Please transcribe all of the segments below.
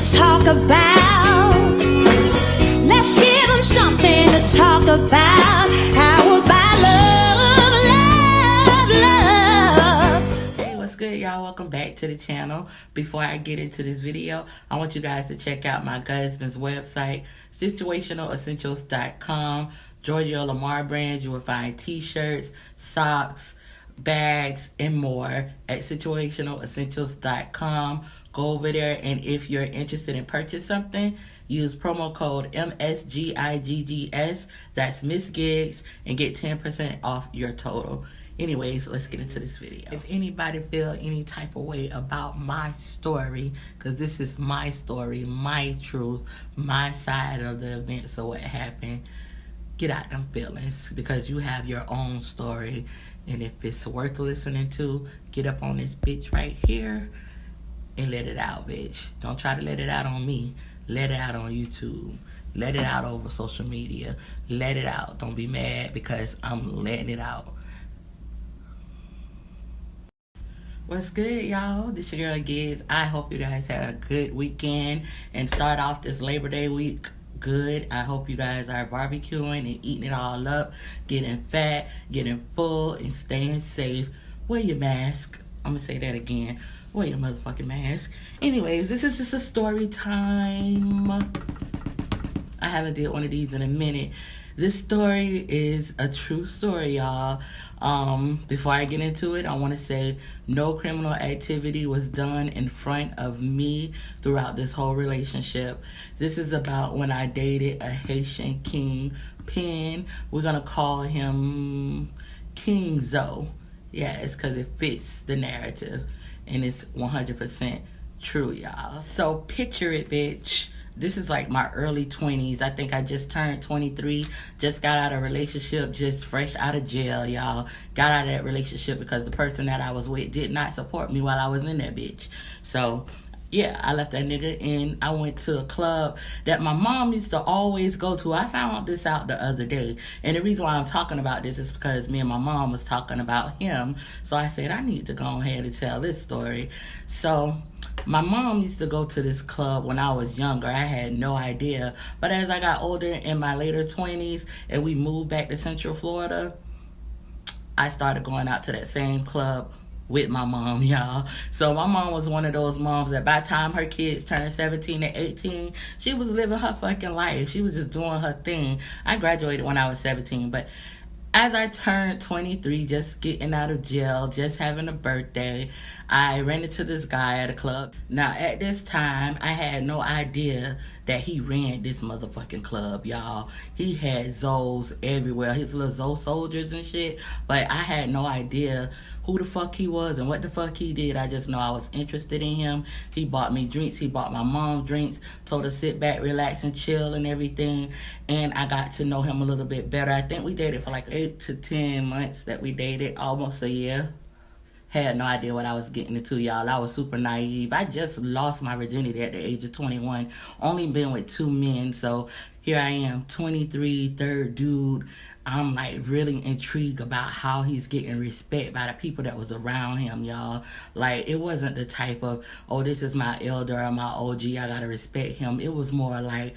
to talk about. Let's give them something to talk about. How about love? Hey, what's good, y'all? Welcome back to the channel. Before I get into this video, I want you guys to check out my husband's website, situationalessentials.com. Georgia Lamar brands. You will find t-shirts, socks, bags, and more at situationalessentials.com. Go over there, and if you're interested in purchase something, use promo code MSGIGGS, that's Miss Giggs, and get 10% off your total. Anyways, let's get into this video. If anybody feel any type of way about my story, because this is my story, my truth, my side of the event, so what happened, get out them feelings, because you have your own story. And if it's worth listening to, get up on this bitch right here and let it out, bitch. Don't try to let it out on me. Let it out on YouTube. Let it out over social media. Let it out. Don't be mad because I'm letting it out. What's good, y'all? This your girl Giggs. I hope you guys had a good weekend and start off this Labor Day week good. I hope you guys are barbecuing and eating it all up, getting fat, getting full, and staying safe. Wear your mask. I'm gonna say that again. Wear your motherfucking mask. Anyways, this is just a story time. I haven't did one of these in a minute. This story is a true story, y'all. Before I get into it, I want to say no criminal activity was done in front of me throughout this whole relationship. This is about when I dated a Haitian Kingpin. We're going to call him King Zo. Yeah, it's because it fits the narrative. And it's 100% true, y'all. So picture it, bitch. This is like my early 20s. I think I just turned 23. Just got out of a relationship, just fresh out of jail, y'all. Got out of that relationship because the person that I was with did not support me while I was in that bitch. So, yeah, I left that nigga and I went to a club that my mom used to always go to. I found this out the other day. And the reason why I'm talking about this is because me and my mom was talking about him. So I said, I need to go ahead and tell this story. So my mom used to go to this club when I was younger. I had no idea. But as I got older, in my later 20s, and we moved back to Central Florida, I started going out to that same club with my mom, y'all. So my mom was one of those moms that by the time her kids turned 17 and 18, she was living her fucking life. She was just doing her thing. I graduated when I was 17, but as I turned 23, just getting out of jail, just having a birthday, I ran into this guy at a club. Now, at this time, I had no idea that he ran this motherfucking club, y'all. He had Zos everywhere, his little Zo soldiers and shit, but I had no idea who the fuck he was and what the fuck he did. I just know I was interested in him. He bought me drinks. He bought my mom drinks, told her sit back, relax, and chill and everything, and I got to know him a little bit better. I think we dated for like 8 to 10 months that we dated, almost a year. Had no idea what I was getting into, y'all. I was super naive. I just lost my virginity at the age of 21. Only been with 2 men, so here I am, 23, third dude. I'm like really intrigued about how he's getting respect by the people that was around him, y'all. Like, it wasn't the type of, oh, this is my elder or my OG, I gotta respect him. It was more like,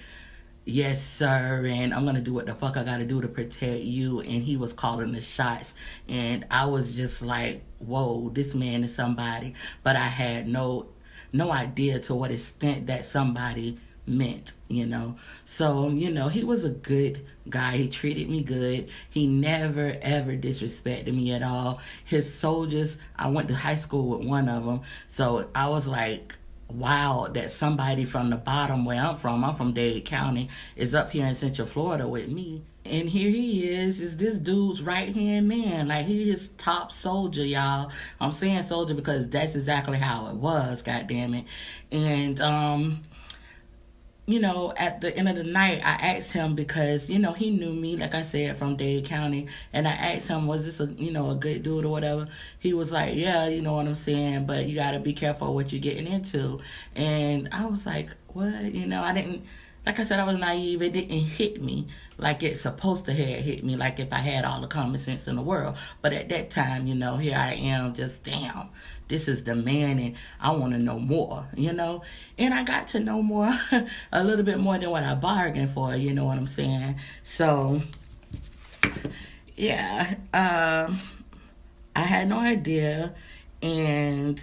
yes, sir, and I'm gonna do what the fuck I gotta do to protect you. And he was calling the shots, and I was just like, whoa, this man is somebody. But I had no idea to what extent that somebody meant, you know. So, you know, he was a good guy. He treated me good. He never ever disrespected me at all. His soldiers, I went to high school with one of them, so I was like, wow, that somebody from the bottom where I'm from Dade County, is up here in Central Florida with me. And here he is this dude's right-hand man. Like, he is top soldier, y'all. I'm saying soldier because that's exactly how it was, goddammit. And, you know, at the end of the night, I asked him because, you know, he knew me, like I said, from Dade County. And I asked him, was this a good dude or whatever? He was like, yeah, you know what I'm saying, but you got to be careful what you're getting into. And I was like, what? You know, I didn't, like I said, I was naive. It didn't hit me like it's supposed to have hit me, like if I had all the common sense in the world. But at that time, you know, here I am, just damn, this is the man and I want to know more, you know. And I got to know more, a little bit more than what I bargained for, you know what I'm saying? So, yeah, I had no idea. And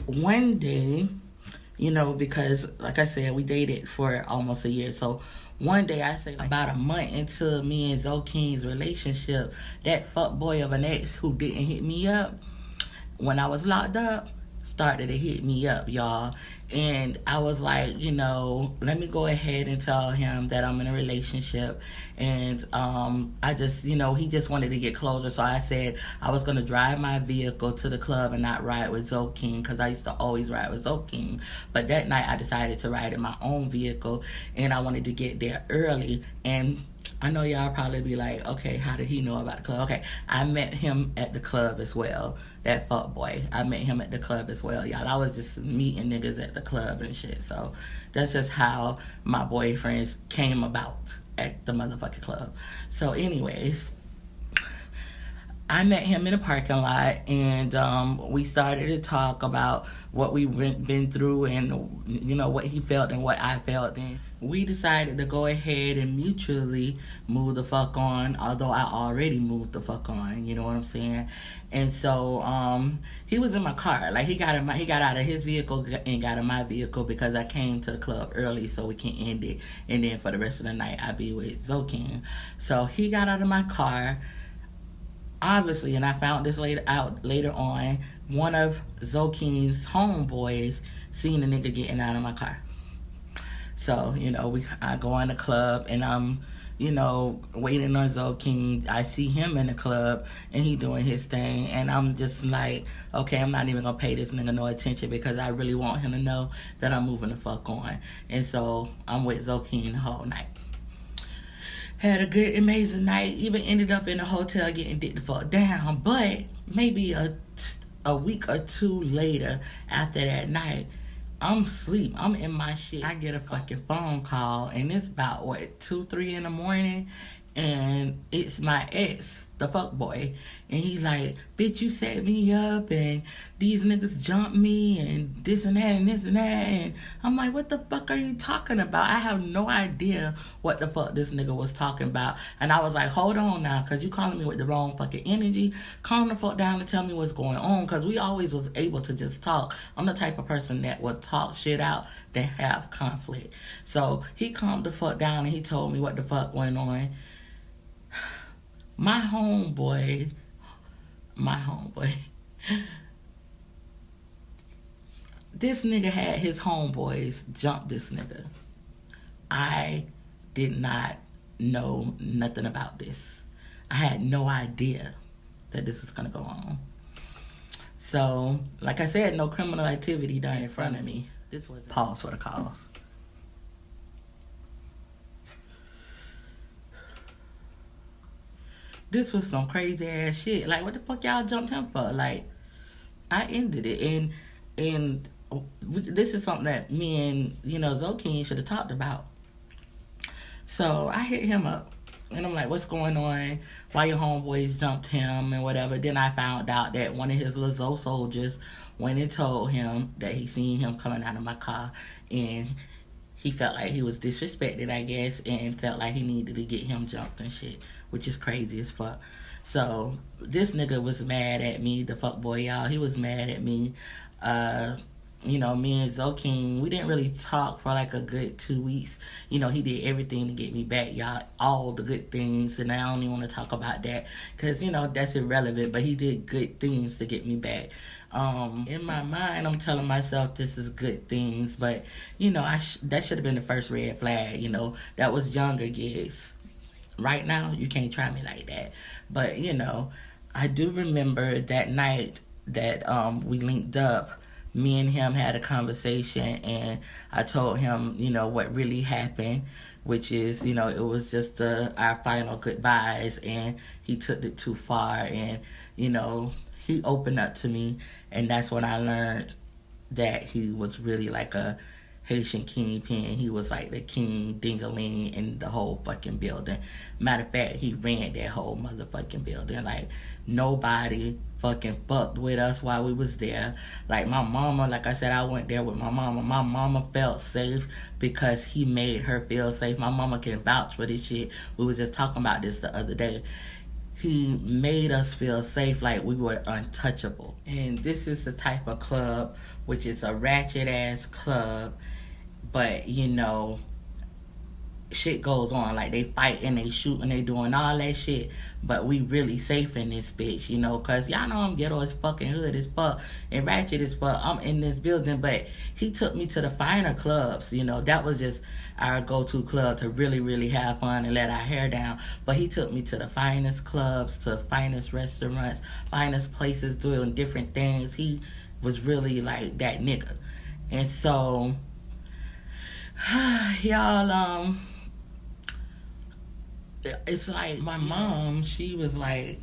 one day, you know, because like I said, we dated for almost a year. So one day, I say about a month into me and Zoking's relationship, that fuckboy of an ex who didn't hit me up when I was locked up started to hit me up, y'all. And I was like, you know, let me go ahead and tell him that I'm in a relationship. And I just, you know, he just wanted to get closer. So I said I was going to drive my vehicle to the club and not ride with Zoking, because I used to always ride with Zoking. But that night I decided to ride in my own vehicle, and I wanted to get there early. And I know y'all probably be like, okay, how did he know about the club? Okay, I met him at the club as well. That fuck boy, I met him at the club as well, y'all. I was just meeting niggas at the club and shit. So that's just how my boyfriends came about at the motherfucking club. So anyways, I met him in a parking lot, and we started to talk about what we been through, and you know what he felt and what I felt. And we decided to go ahead and mutually move the fuck on, although I already moved the fuck on, you know what I'm saying? And so he was in my car. Like he got out of his vehicle and got in my vehicle because I came to the club early so we can end it, and then for the rest of the night I'd be with Zoking. So he got out of my car. Obviously, and I found this later on, one of Zoking's homeboys seen a nigga getting out of my car. So, you know, I go in the club, and I'm, you know, waiting on Zoking. I see him in the club, and he doing his thing, and I'm just like, okay, I'm not even gonna pay this nigga no attention because I really want him to know that I'm moving the fuck on. And so I'm with Zoking the whole night. Had a good, amazing night. Even ended up in a hotel getting dick the fuck down. But maybe a week or two later, after that night, I'm asleep. I'm in my shit. I get a fucking phone call, and it's about, 2, 3 in the morning, and it's my ex, the fuck boy, and he like, bitch, you set me up, and these niggas jumped me, and this and that, and this and that, and I'm like, what the fuck are you talking about? I have no idea what the fuck this nigga was talking about, and I was like, hold on now, because you calling me with the wrong fucking energy. Calm the fuck down and tell me what's going on, because we always was able to just talk. I'm the type of person that would talk shit out than have conflict. So he calmed the fuck down, and he told me what the fuck went on. My homeboy, this nigga had his homeboys jump this nigga. I did not know nothing about this. I had no idea that this was gonna go on. So, like I said, no criminal activity done in front of me. This was pause for the cause. This was some crazy ass shit. Like, what the fuck y'all jumped him for? Like, I ended it, and this is something that me and, you know, Zoking should have talked about. So I hit him up, and I'm like, what's going on? Why your homeboys jumped him and whatever? Then I found out that one of his little soldiers went and told him that he seen him coming out of my car, and he felt like he was disrespected, I guess, and felt like he needed to get him jumped and shit, which is crazy as fuck. So this nigga was mad at me, the fuck boy, y'all. He was mad at me. You know, me and Zoking, we didn't really talk for like a good 2 weeks. You know, he did everything to get me back, y'all. All the good things, and I don't even want to talk about that because, you know, that's irrelevant, but he did good things to get me back. In my mind, I'm telling myself this is good things, but, you know, that should have been the first red flag, you know. That was younger gigs. Right now, you can't try me like that. But, you know, I do remember that night that we linked up. Me and him had a conversation, and I told him, you know, what really happened, which is, you know, it was just our final goodbyes, and he took it too far, and, you know, he opened up to me, and that's when I learned that he was really like a Haitian Kingpin. He was like the king dingaling in the whole fucking building. Matter of fact, he ran that whole motherfucking building. Like, nobody fucking fucked with us while we was there. Like, my mama, like I said, I went there with my mama. My mama felt safe because he made her feel safe. My mama can vouch for this shit. We was just talking about this the other day. He made us feel safe, like we were untouchable. And this is the type of club, which is a ratchet ass club, but you know, shit goes on. Like, they fight and they shoot and they doing all that shit, but we really safe in this bitch, you know, cause y'all know I'm ghetto as fucking, hood as fuck, and ratchet as fuck. I'm in this building, but he took me to the finer clubs, you know. That was just our go-to club to really, really have fun and let our hair down. But he took me to the finest clubs, to finest restaurants, finest places, doing different things. He was really like that nigga. And so, y'all, it's like my mom, she was like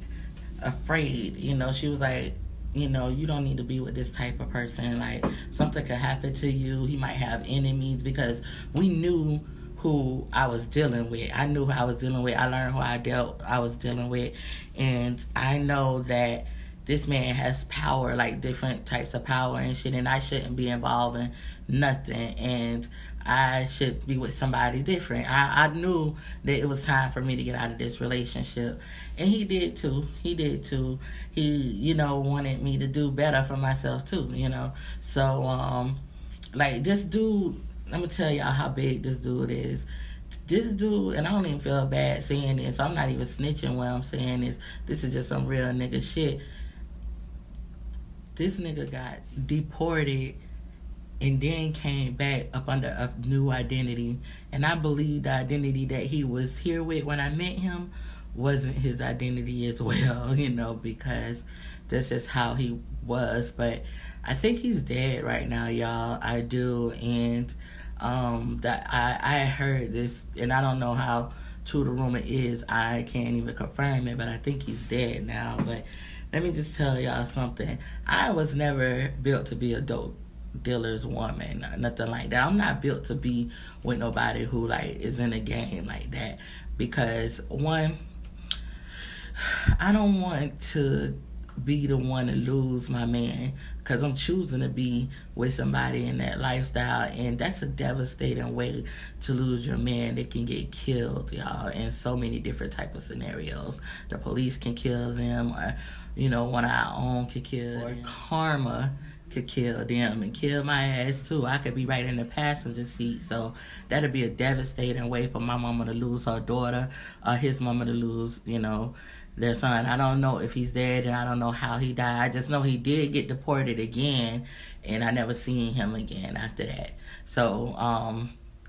afraid, you know. She was like, you know, you don't need to be with this type of person. Like, something could happen to you. He might have enemies, because we knew who I was dealing with. I knew who I was dealing with. I learned who I was dealing with. And I know that this man has power, like different types of power and shit, and I shouldn't be involved in nothing. And I should be with somebody different. I knew that it was time for me to get out of this relationship. And he did too. He, you know, wanted me to do better for myself too, you know. So, like, this dude, let me tell y'all how big this dude is. This dude, and I don't even feel bad saying this. I'm not even snitching when I'm saying this. This is just some real nigga shit. This nigga got deported and then came back up under a new identity. And I believe the identity that he was here with when I met him wasn't his identity as well, you know, because that's just how he was. But I think he's dead right now, y'all. I do. And that I heard this, and I don't know how true the rumor is. I can't even confirm it, but I think he's dead now. But let me just tell y'all something. I was never built to be a dope dealer's woman, nothing like that. I'm not built to be with nobody who like is in a game like that, because one, I don't want to be the one to lose my man, because I'm choosing to be with somebody in that lifestyle, and that's a devastating way to lose your man. They can get killed, y'all, in so many different type of scenarios. The police can kill them, or, you know, one of our own could kill, or karma could kill them and kill my ass too. I could be right in the passenger seat. So that'd be a devastating way for my mama to lose her daughter, or his mama to lose, you know, their son. I don't know if he's dead, and I don't know how he died. I just know he did get deported again, and I never seen him again after that. So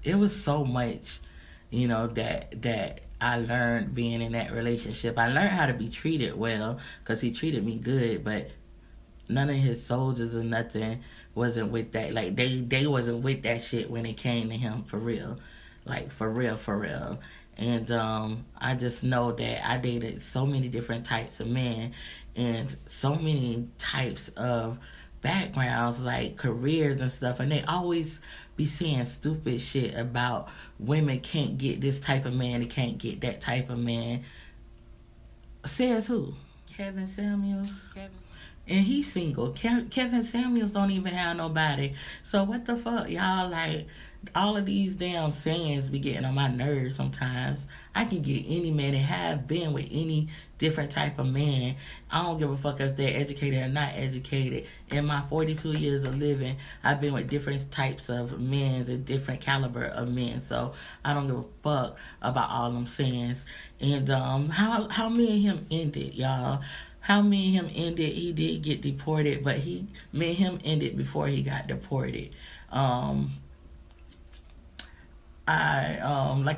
it was so much, you know, that I learned being in that relationship. I learned how to be treated well, because he treated me good, but none of his soldiers or nothing wasn't with that. Like, they wasn't with that shit when it came to him, for real. Like, for real. And I just know that I dated so many different types of men, and so many types of backgrounds, like careers and stuff, and they always be saying stupid shit about women can't get this type of man, they can't get that type of man. Says who? Kevin Samuels? And he's single. Kevin Samuels don't even have nobody. So what the fuck, y'all? Like, all of these damn sayings be getting on my nerves sometimes. I can get any man and have been with any different type of man. I don't give a fuck if they're educated or not educated. In my 42 years of living, I've been with different types of men and different caliber of men. So I don't give a fuck about all them sayings. And how me and him ended, y'all. How me and him ended, he did get deported, but me and him ended before he got deported. Like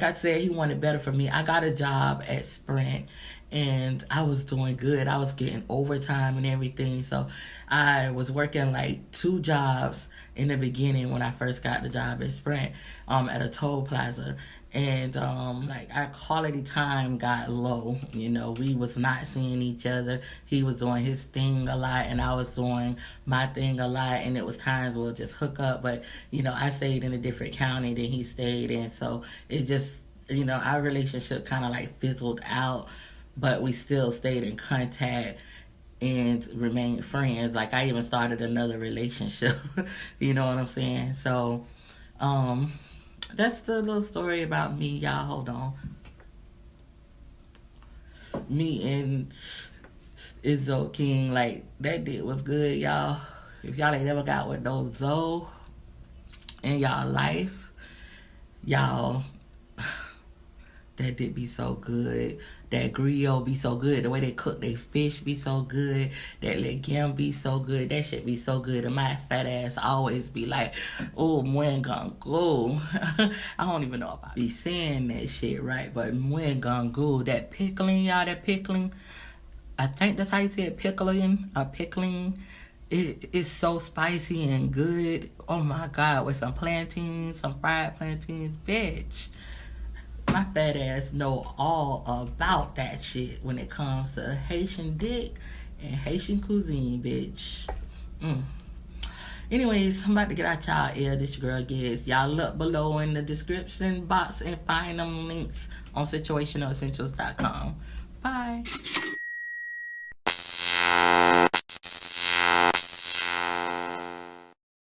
I said, he wanted better for me. I got a job at Sprint, and I was doing good. I was getting overtime and everything. So I was working like 2 jobs in the beginning when I first got the job at Sprint, at a toll plaza. And like our quality time got low. You know, we was not seeing each other. He was doing his thing a lot and I was doing my thing a lot, and it was times we'll just hook up, but you know, I stayed in a different county than he stayed in, so it just, you know, our relationship kind of like fizzled out, but we still stayed in contact and remained friends. Like I even started another relationship. You know what I'm saying? So that's the little story about me, y'all. Hold on. Me and Izzo King, like that did was good, y'all. If y'all ain't never got with those Zoe in y'all life, y'all, that did be so good. That griot be so good. The way they cook their fish be so good. That legume be so good. That shit be so good. And my fat ass always be like, oh, mwen gangu. I don't even know if I be saying that shit right, but mwen gangu. That pickling, y'all, that pickling. I think that's how you say it, pickling. It's so spicy and good. Oh my God, with some plantains, some fried plantains, bitch. My fat ass know all about that shit when it comes to Haitian dick and Haitian cuisine, bitch. Anyways, I'm about to get out y'all ear. This your girl Giggs. Y'all look below in the description box and find them links on situationalessentials.com. Bye.